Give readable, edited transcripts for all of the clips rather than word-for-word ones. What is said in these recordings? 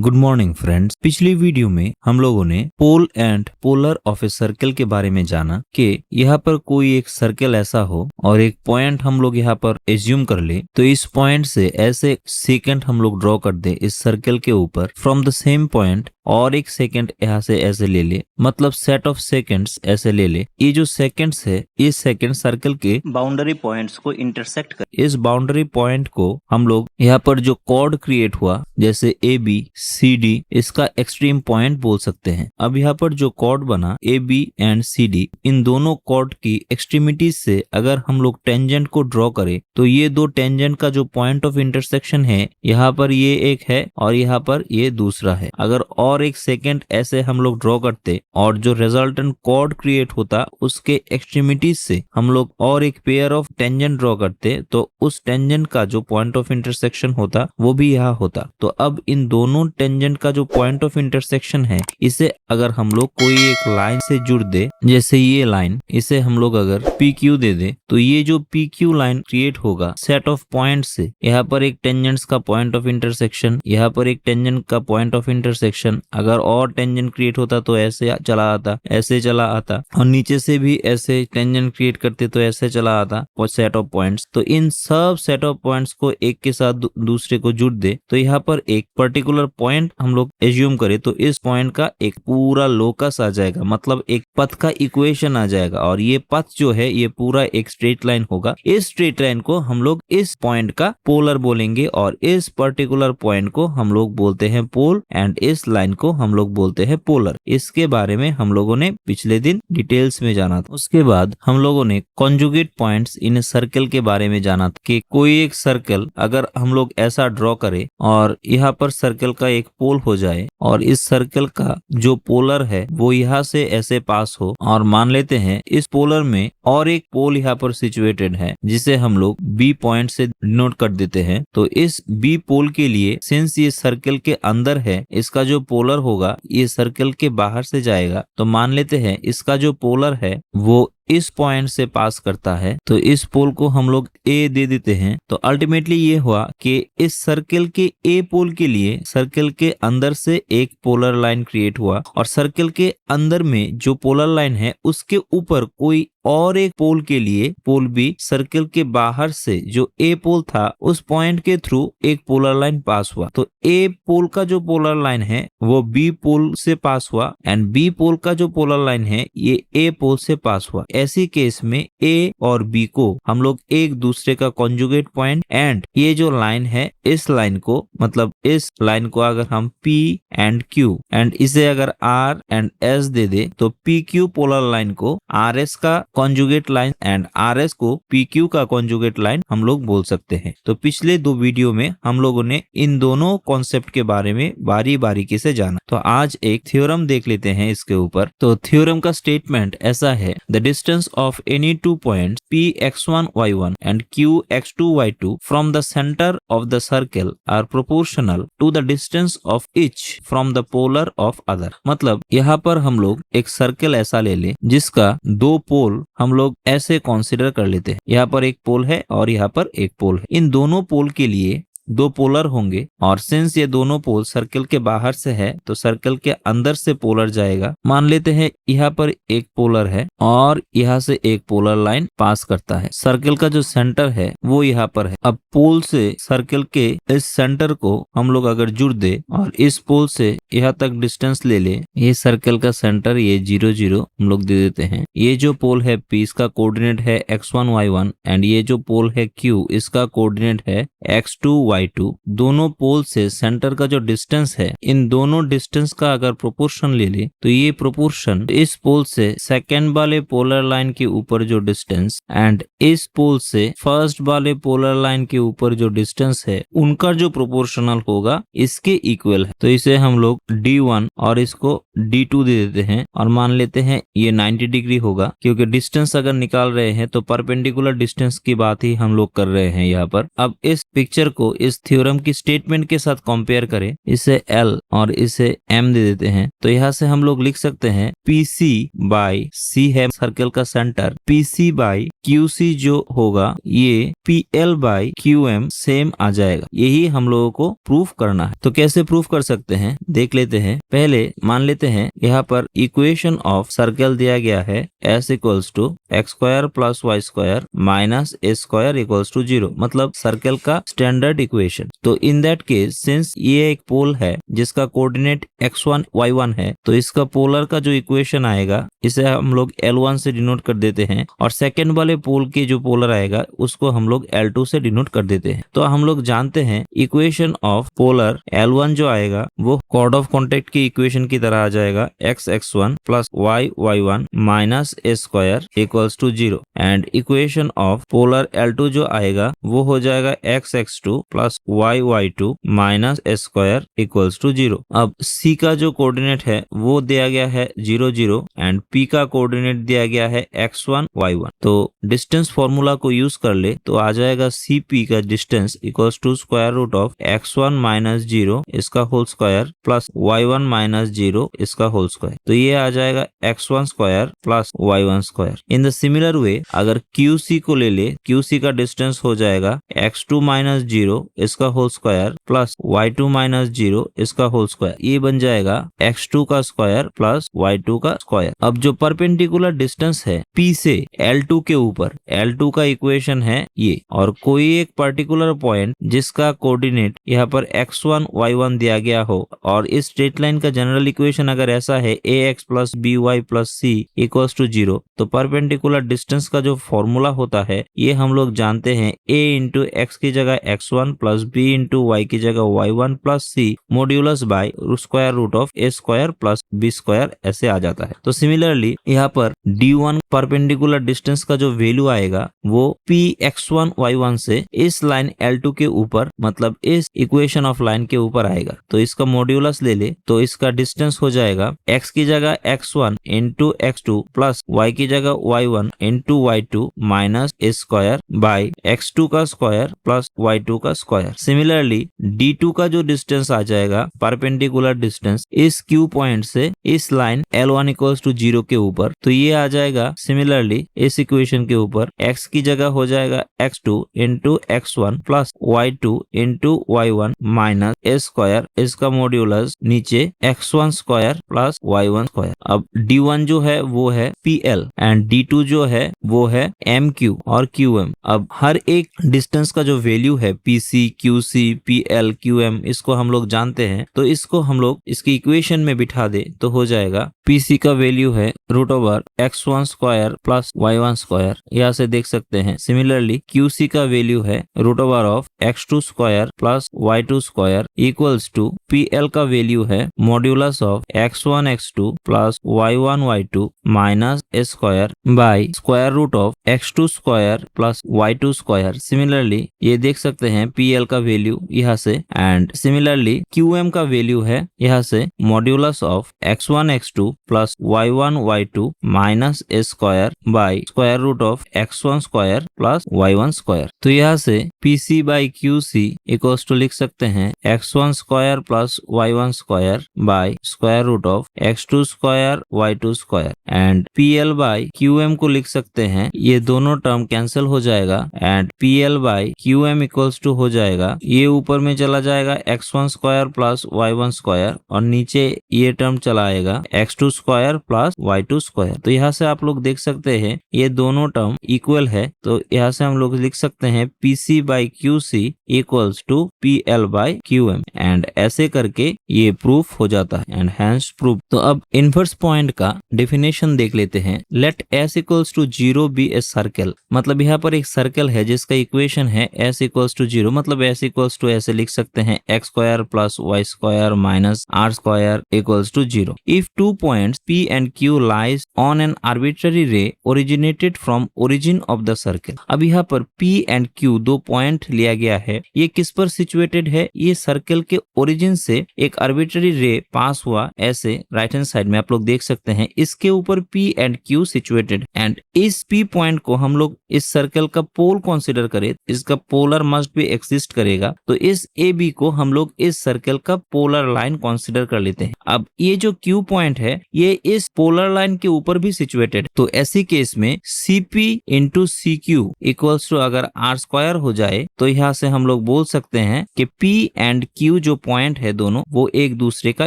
Good morning friends. पिछली video में हम लोगों ने pole and polar of a circle के बारे में जाना कि यहाँ पर कोई एक सर्कल ऐसा हो और एक पॉइंट हम लोग यहाँ पर एज्यूम कर ले, तो इस पॉइंट से ऐसे सेकंड हम लोग ड्रॉ कर दे इस सर्कल के ऊपर फ्रॉम द सेम पॉइंट, और एक सेकंड यहाँ से ऐसे ले ले, मतलब सेट ऑफ सेकंड्स ऐसे ले ले। ये जो सेकंड्स है, ये सेकंड सर्कल के बाउंड्री पॉइंट्स को इंटरसेक्ट कर, इस बाउंड्री पॉइंट को हम लोग यहाँ पर जो कॉर्ड क्रिएट हुआ जैसे ए बी सी डी, इसका एक्सट्रीम पॉइंट बोल सकते हैं। अब यहाँ पर जो कॉर्ड बना A B and C D, इन दोनों कॉर्ड की एक्सट्रीमिटीज से अगर हम लोग टेंजेंट को ड्रॉ करें तो ये दो टेंजेंट का जो पॉइंट ऑफ इंटरसेक्शन है, यहाँ पर ये एक है और यहाँ पर ये दूसरा है। अगर और एक सेकंड ऐसे हम लोग ड्रॉ करते और जो रिजल्टेंट कॉर्ड क्रिएट होता उसके एक्सट्रीमिटीज से हम लोग और एक पेयर ऑफ टेंजेंट ड्रॉ करते, तो उस टेंजेंट का जो पॉइंट ऑफ इंटरसेक्शन होता वो भी यहाँ होता। तो अब इन दोनों टेंजेंट का जो पॉइंट ऑफ इंटरसेक्शन है, इसे अगर हम लोग कोई एक लाइन से जुड़ दे, जैसे ये लाइन, इसे हम लोग अगर पी क्यू दे दे, तो ये जो पी क्यू लाइन क्रिएट होगा सेट ऑफ पॉइंट से, यहाँ पर एक टेंजेंट्स का पॉइंट ऑफ इंटरसेक्शन, यहाँ पर एक टेंजेंट का पॉइंट ऑफ इंटरसेक्शन। अगर और टेंजेंट क्रिएट होता तो ऐसे चला आता, ऐसे चला आता, और नीचे से भी ऐसे टेंजेंट क्रिएट करते तो ऐसे चला आता सेट ऑफ पॉइंट्स। तो इन सब सेट ऑफ पॉइंट्स को एक के साथ दूसरे को जुड़ दे, तो यहाँ पर एक पर्टिकुलर पॉइंट हम लोग एज्यूम करें तो इस पॉइंट का एक पूरा लोकस आ जाएगा, मतलब एक पथ का इक्वेशन आ जाएगा, और ये पथ जो है ये पूरा एक स्ट्रेट लाइन होगा। इस स्ट्रेट लाइन को हम लोग इस पॉइंट का पोलर बोलेंगे और इस पर्टिकुलर पॉइंट को हम लोग बोलते हैं पोल एंड इस लाइन को हम लोग बोलते हैं पोलर। इसके बारे में हम लोगों ने पिछले दिन डिटेल्स में जाना था। उसके बाद हम लोगों ने कॉन्जुगेट पॉइंट्स इन सर्कल के बारे में जाना था कि कोई एक सर्कल अगर हम लोग ऐसा ड्रॉ करें और यहाँ पर सर्कल का एक पोल हो जाए और इस सर्कल का जो पोलर है वो यहाँ से ऐसे पास हो, और मान लेते हैं इस पोलर में और एक पोल यहाँ पर सिचुएटेड है जिसे हम लोग बी पॉइंट से डिनोट कर देते हैं। तो इस बी पोल के लिए सिंस ये सर्कल के अंदर है, इसका जो पोलर होगा ये सर्कल के बाहर से जाएगा, तो मान लेते हैं इसका जो पोलर है वो इस पॉइंट से पास करता है, तो इस पोल को हम लोग ए दे देते हैं। तो अल्टीमेटली ये हुआ कि इस सर्कल के ए पोल के लिए सर्कल के अंदर से एक पोलर लाइन क्रिएट हुआ, और सर्कल के अंदर में जो पोलर लाइन है उसके ऊपर कोई और एक पोल के लिए पोल बी सर्कल के बाहर से जो ए पोल था उस पॉइंट के थ्रू एक पोलर लाइन पास हुआ। तो ए पोल का जो पोलर लाइन है वो बी पोल से पास हुआ एंड बी पोल का जो पोलर लाइन है ये ए पोल से पास हुआ। ऐसी केस में ए और बी को हम लोग एक दूसरे का कॉन्जुगेट पॉइंट, एंड ये जो लाइन है इस लाइन को, मतलब इस लाइन को अगर हम P एंड Q एंड इसे अगर R एंड S दे दे, तो PQ पोलर लाइन को RS का कॉन्जुगेट लाइन एंड RS को PQ का कॉन्जुगेट लाइन हम लोग बोल सकते हैं। तो पिछले दो वीडियो में हम लोगों ने इन दोनों कॉन्सेप्ट के बारे में बारी बारीकी से जाना। तो आज एक थ्योरम देख लेते हैं इसके ऊपर। तो थ्योरम का स्टेटमेंट ऐसा है, the distance of any two points P x1 y1 and Q x2 y2 from the center of the circle are proportional to the distance of each from the polar of other। मतलब यहाँ पर हम लोग एक circle ऐसा ले ले जिसका दो पोल हम लोग ऐसे कंसीडर कर लेते हैं। यहाँ पर एक पोल है और यहाँ पर एक पोल है। इन दोनों पोल के लिए दो पोलर होंगे, और सिंस ये दोनों पोल सर्कल के बाहर से है तो सर्कल के अंदर से पोलर जाएगा। मान लेते हैं यहाँ पर एक पोलर है और यहाँ से एक पोलर लाइन पास करता है। सर्कल का जो सेंटर है वो यहाँ पर है। अब पोल से सर्कल के इस सेंटर को हम लोग अगर जुड़ दे और इस पोल से यहाँ तक डिस्टेंस ले ले, ये सर्कल का सेंटर ये 0 0 हम लोग दे देते हैं। ये जो पोल है P, इसका कोऑर्डिनेट है x1 y1 एंड ये जो पोल है Q, इसका कोऑर्डिनेट है x2 y2। दोनों पोल से सेंटर का जो डिस्टेंस है, इन दोनों डिस्टेंस का अगर प्रोपोर्शन ले ले तो ये प्रोपोर्शन इस पोल से सेकेंड वाले पोलर लाइन के ऊपर जो डिस्टेंस एंड इस पोल से फर्स्ट वाले पोलर लाइन के ऊपर जो डिस्टेंस है उनका जो प्रोपोर्शनल होगा इसके इक्वल है। तो इसे हम लोग D1 और इसको D2 दे देते हैं, और मान लेते हैं ये 90 डिग्री होगा, क्योंकि डिस्टेंस अगर निकाल रहे हैं तो परपेंडिकुलर डिस्टेंस की बात ही हम लोग कर रहे हैं यहाँ पर। अब इस पिक्चर को इस थ्योरम की स्टेटमेंट के साथ कंपेयर करें, इसे L और इसे M दे देते हैं, तो यहाँ से हम लोग लिख सकते हैं PC बाई C है सर्कल का सेंटर, PC बाई QC जो होगा ये PL बाई QM सेम आ जाएगा। यही हम लोगों को प्रूफ करना है। तो कैसे प्रूफ कर सकते हैं देख लेते हैं। पहले मान लेते हैं यहाँ पर इक्वेशन ऑफ सर्कल दिया गया है S equals to x square plus y square minus A square equals to 0, मतलब सर्कल का स्टैंडर्ड इक्वेशन। तो इन दैट केस सिंस ये एक पोल है जिसका कोऑर्डिनेट x1 y1 है, तो इसका पोलर का जो इक्वेशन आएगा इसे हम लोग L1 से डिनोट कर देते हैं और सेकेंड वाले पोल के जो पोलर आएगा उसको हम लोग L2 से डिनोट कर देते हैं। तो हम लोग जानते हैं इक्वेशन ऑफ पोलर L1 जो आएगा वो कॉर्ड ऑफ कॉन्टेक्ट की इक्वेशन की तरह आ जाएगा x1 plus y1 minus A square equals to 0 and equation of polar L2 जो आएगा वो हो जाएगा x2 plus y2 minus A square equals to 0। अब C का जो कोऑर्डिनेट है वो दिया गया है 0 0 एंड P का कोऑर्डिनेट दिया गया है x1 y1। तो डिस्टेंस फॉर्मूला को यूज कर ले तो आ जाएगा CP का distance equals to square root of x1 minus 0 इसका whole square plus y1 minus 0 इसका होल स्क्वायर। तो ये आ जाएगा x1 square plus y1 square. In the similar way अगर QC को ले ले, QC का डिस्टेंस हो जाएगा x2 माइनस 0 इसका whole square plus y2 minus 0 इसका होल स्क्वायर। ये बन जाएगा x2 का स्क्वायर प्लस y2 का स्क्वायर। अब जो परपेंडिकुलर डिस्टेंस है P से L2 के ऊपर, L2 का इक्वेशन है ये, और कोई एक पर्टिकुलर पॉइंट जिसका कोऑर्डिनेट यहाँ पर x1 y1 दिया गया हो और इस स्ट्रेट लाइन का जनरल इक्वेशन अगर ऐसा है ax plus by plus c equals to 0, तो परपेंडिकुलर डिस्टेंस का जो फॉर्मूला होता है ये हम लोग जानते हैं a इंटू एक्स की जगह x1 plus b into Y की जगह y1 plus c modulus by square root of a square plus b square ऐसे आ जाता है। तो सिमिलरली यहाँ पर d1 परपेंडिकुलर डिस्टेंस का जो वैल्यू आएगा वो px1 y1 से इस लाइन L2 के ऊपर, मतलब इस इक्वेशन ऑफ लाइन के ऊपर आएगा। तो इसका मॉड्यूलस ले ले तो इसका डिस्टेंस हो जाएगा x की जगह x1 into x2 plus y की जगह y1 इंटू y2 माइनस ए स्क्वायर बाय x2 का स्क्वायर प्लस y2 का स्क्वायर। सिमिलरली d2 का जो डिस्टेंस आ जाएगा परपेंडिकुलर डिस्टेंस इस Q पॉइंट से इस लाइन L1 इक्वल्स टू 0 के ऊपर, तो ये आ जाएगा सिमिलरली इस इक्वेशन के ऊपर x की जगह हो जाएगा x2 into x1 plus y2 into y1 minus ए स्क्वायर इसका मॉड्यूलस नीचे x1 square plus y1 square. अब d1 जो है वो है PL एंड d2 जो है वो है MQ और QM। अब हर एक डिस्टेंस का जो वैल्यू है PC, QC, PL, QM इसको हम लोग जानते हैं, तो इसको हम लोग इसकी इक्वेशन में बिठा दे तो हो जाएगा PC का वैल्यू है root over x1 square plus y1 square, यहाँ से देख सकते हैं। सिमिलरली QC का वैल्यू है root over of x2 square plus y2 square equals to PL का वैल्यू है modulus of x1 x2 plus y1 y2 minus A square by square root of x2 square plus y2 square. Similarly ये देख सकते हैं PL का value यहाँ से, and similarly QM का वैल्यू है यहाँ से modulus of x1 x2 plus y1 y2 minus A square by square root of x1 square plus y1 square. तो यहाँ से PC by QC equals to लिख सकते हैं x1 square plus y1 square by square root of x2 square y2 square, and PL by QM को लिख सकते हैं, ये दोनों टर्म कैंसिल हो जाएगा and PL by QM equals to हो जाएगा, ये ऊपर में चला जाएगा x1 square plus y1 square और नीचे ये टर्म चला आएगा x2 square plus y2 square. तो यहाँ से आप लोग देख सकते हैं ये दोनों टर्म इक्वल है, तो यहाँ से हम लोग लिख सकते हैं PC by QC equals to PL by QM, and ऐसे करके ये प्रूफ हो जाता है एंड हैंस प्रूफ। तो अब इनवर्स पॉइंट का डेफिनेशन देख लेते हैं। Let S equals to 0 be a circle, मतलब यहाँ पर एक सर्कल है जिसका इक्वेशन है S इक्वल्स टू 0, मतलब S इक्वल्स टू ऐसे लिख सकते हैं x square plus y square minus r square equals to 0। If two points P and Q lies on an arbitrary arbitrary ray originated from origin of the circle। अब यहाँ पर P and Q दो point लिया गया है, ये किस पर सिचुएटेड है? ये सर्कल के ओरिजिन से एक आर्बिट्ररी रे पास हुआ, ऐसे राइट हैंड साइड में आप लोग देख सकते हैं। इसके ऊपर P and Q situated and इस P पॉइंट को हम लोग इस सर्कल का पोल कंसीडर करें, इसका पोलर मस्ट भी एग्जिस्ट करेगा, तो इस AB को हम लोग इस सर्कल का पोलर लाइन कंसीडर कर लेते हैं। अब ये जो Q पॉइंट है ये इस पोलर लाइन के ऊपर भी सिचुएटेड, तो ऐसी केस में CP into CQ equals to अगर R² हो जाए तो यहाँ से हम लोग बोल सकते हैं कि P एंड Q जो पॉइंट है दोनों वो एक दूसरे का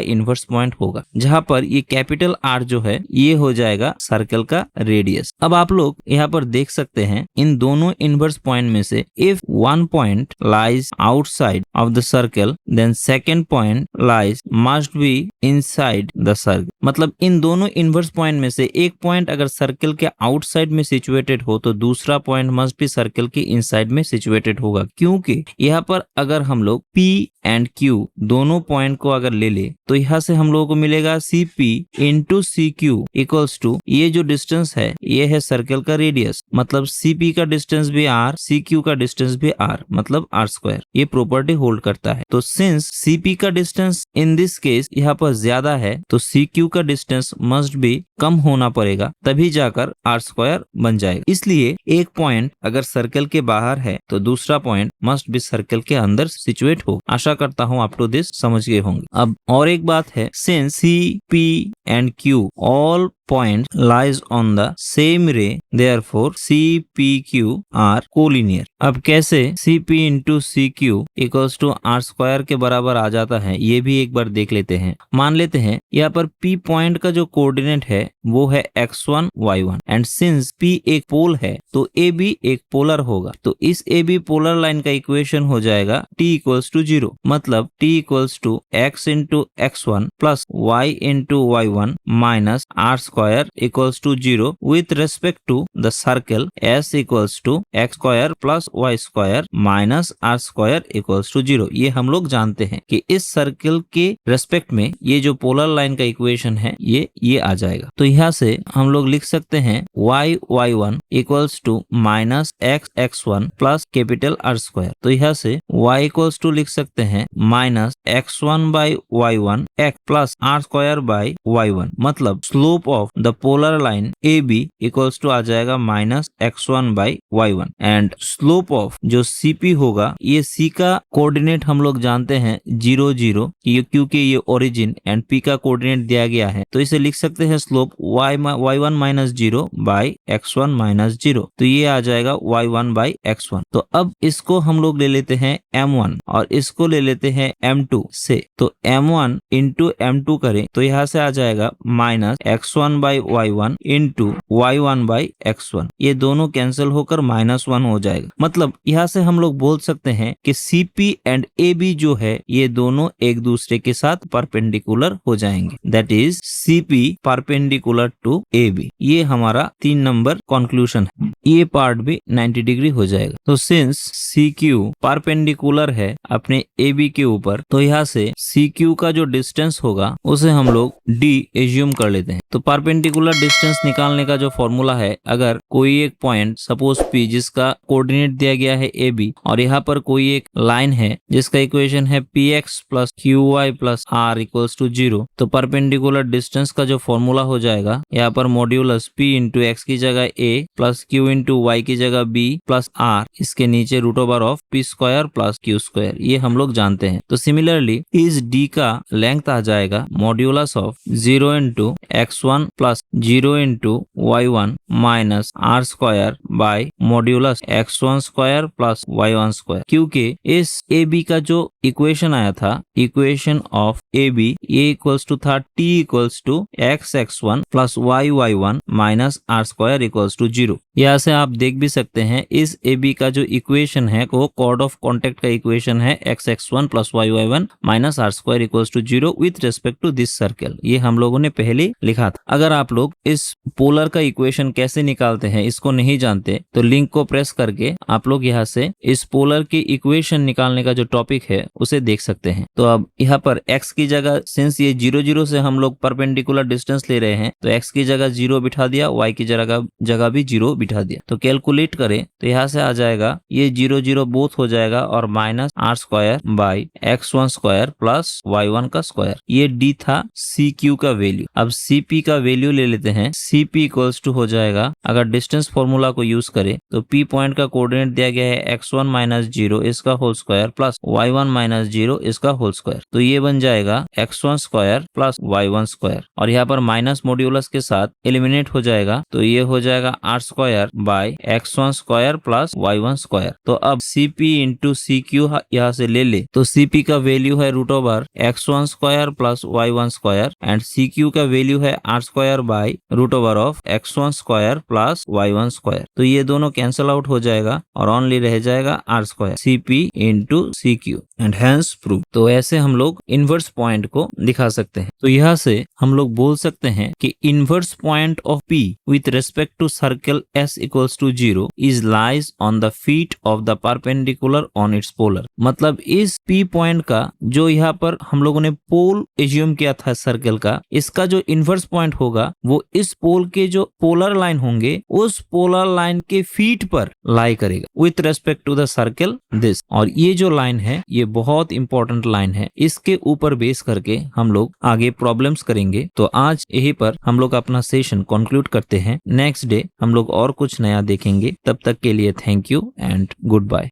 इनवर्स पॉइंट होगा, जहां पर ये कैपिटल R जो है ये हो जाएगा सर्कल का रेडियस। अब आप लोग यहाँ पर देख सकते हैं इन दोनों इनवर्स पॉइंट में से if one point lies outside of the circle then second point lies must be inside the circle. मतलब इन दोनों इनवर्स पॉइंट में से एक पॉइंट अगर सर्कल के आउटसाइड में सिचुएटेड हो तो दूसरा पॉइंट मस्ट भी सर्कल के इनसाइड में सिचुएटेड होगा, क्योंकि यहाँ पर अगर हम लोग P एंड Q दोनों पॉइंट को अगर ले ले तो यहाँ से हम लोगों को मिलेगा CP into CQ equals to ये जो डिस्टेंस है ये है सर्कल का रेडियस, मतलब CP का डिस्टेंस भी R, CQ का डिस्टेंस भी R, मतलब R²। ये प्रॉपर्टी होल्ड करता है। तो सिंस CP का डिस्टेंस इन दिस केस यहाँ पर ज्यादा है तो CQ का डिस्टेंस मस्ट भी कम होना पड़ेगा, तभी जाकर R² बन जाएगा। इसलिए एक पॉइंट अगर सर्कल के बाहर है तो दूसरा पॉइंट मस्ट भी सर्कल के अंदर सिचुएट हो। आशा करता हूँ आप टू दिस समझ गए होंगे। अब और एक बात है, since CP and Q all point lies on the same ray, therefore CPQ are collinear। अब कैसे CP into CQ equals to R² के बराबर आ जाता है ये भी एक बार देख लेते हैं। मान लेते हैं यहाँ पर P पॉइंट का जो कोऑर्डिनेट है वो है x1 y1 and since P एक पोल है तो AB एक पोलर होगा, तो इस AB पोलर लाइन का इक्वेशन हो जाएगा T इक्वल्स टू 0, मतलब T equals to x into x1 plus y into y1 minus R² equals to 0 with respect to the circle S equals to x² plus y² minus r² equals to 0। ये हम लोग जानते हैं कि इस circle के respect में ये जो पोलर लाइन का इक्वेशन है ये आ जाएगा। तो यहाँ से हम लोग लिख सकते हैं y1 equals to minus x1 plus capital R²। तो यहाँ से y equals to लिख सकते हैं minus x1 by y1 x plus r² by y1, मतलब slope of the polar line AB equals to आ जाएगा minus x1 by y1 and slope of जो CP होगा ये C का कोऑर्डिनेट हम लोग जानते हैं 0 0, क्योंकि ये ओरिजिन एंड P का कोऑर्डिनेट दिया गया है, तो इसे लिख सकते हैं slope y1 minus 0 by x1 minus 0, तो ये आ जाएगा y1 बाई x1। तो अब इसको हम लोग ले लेते हैं m1 और इसको ले लेते हैं m2 से, तो m1 इंटू m2 करें तो यहाँ से आ जाएगा minus x1 by y1 into y1 by x1, ये दोनों कैंसिल होकर -1 हो जाएगा। मतलब यहाँ से हम लोग बोल सकते हैं कि CP एंड AB जो है ये दोनों एक दूसरे के साथ परपेंडिकुलर हो जाएंगे, that is CP perpendicular to AB। ये हमारा 3 नंबर कंक्लूजन है, ये पार्ट भी 90 डिग्री हो जाएगा। तो सिंस CQ परपेंडिकुलर है अपने AB के ऊपर, तो यहाँ से CQ का जो डिस्टेंस होगा उसे हम लोग D एज्यूम कर लेते हैं। तो परपेंडिकुलर डिस्टेंस निकालने का जो फॉर्मूला है, अगर कोई एक पॉइंट सपोज P जिसका कोऑर्डिनेट दिया गया है AB और यहाँ पर कोई एक लाइन है जिसका इक्वेशन है px plus qy plus r equals to 0, तो परपेंडिकुलर डिस्टेंस का जो फॉर्मूला हो जाएगा यहाँ पर मॉड्यूलस p इंटू x की जगह a plus q into y की जगह b प्लस r, इसके नीचे √ऑफ p² प्लस q², ये हम लोग जानते हैं। तो सिमिलरली इस d का लेंथ आ जाएगा modulus of 0 into x1 plus 0 into y1 minus r² by modulus x1² plus y1², क्योंकि इस AB का जो इक्वेशन आया था, इक्वेशन ऑफ AB ये इक्वल्स टू था t equals to x(x1) plus y(y1) minus r² equals to 0। यहाँ से आप देख भी सकते हैं इस AB का जो इक्वेशन है वो कॉर्ड ऑफ कॉन्टेक्ट का इक्वेशन है x(x1) plus y(y1) minus r² equals to 0 with respect to this circle, ये हम लोगों ने पहले लिखा था। अगर आप लोग इस पोलर का इक्वेशन कैसे निकालते हैं इसको नहीं जानते तो लिंक को प्रेस करके आप लोग यहाँ से इस पोलर की इक्वेशन निकालने का जो टॉपिक है उसे देख सकते हैं। तो अब यहाँ पर x की जगह सिंस ये 0 0 से हम लोग परपेंडिकुलर डिस्टेंस ले रहे हैं तो x की जगह 0 बिठा दिया, y की जगह भी 0 बिठा दिया। तो कैलकुलेट करें तो यहाँ से आ जाएगा ये 0 0 बोथ हो जाएगा और minus R square by x1 square plus y1 का स्क्वायर। ये d था CQ का वैल्यू। अब CP का वैल्यू ले लेते हैं। CP इक्वल्स टू हो जाएगा, अगर डिस्टेंस फॉर्मूला को यूज करें तो P पॉइंट का कोऑर्डिनेट दिया गया है x1 माइनस 0 इसका whole square plus y1 minus 0 इसका होल स्क्वायर। तो ये बन जाएगा x1 square plus y1 square और यहाँ पर माइनस मॉड्यूलस के साथ एलिमिनेट हो जाएगा तो ये हो जाएगा r square by x1 square plus y1 square. तो अब CP इंटू CQ यहाँ से ले ले तो CP का वैल्यू है root over x1 square plus y1 square and CQ का वैल्यू है r square by root over of x1 square plus y1 square. तो ये दोनों कैंसल आउट हो जाएगा और ओनली रह जाएगा r square CP into CQ and hence prove. तो ऐसे हम लोग इनवर्स पॉइंट को दिखा सकते हैं। तो यहाँ से हम लोग बोल सकते हैं कि inverse point of P with respect to circle S equals to 0 is lies on the feet of the perpendicular on its polar. मतलब इस P पॉइंट का जो यहाँ पर हम लोगों ने पोल एज्यूम किया था सर्कल का, इसका जो इनवर्स पॉइंट होगा वो इस पोल के जो पोलर लाइन होंगे उस पोलर लाइन के फीट पर लाई करेगा with respect to the circle this. और ये जो लाइन है ये बहुत इंपॉर्टेंट लाइन है, इसके ऊपर बेस करके हम लोग आगे प्रॉब्लम्स करेंगे। तो आज यही पर हम लोग अपना सेशन कंक्लूड करते हैं। नेक्स्ट डे हम लोग और कुछ नया देखेंगे। तब तक के लिए thank you and good bye.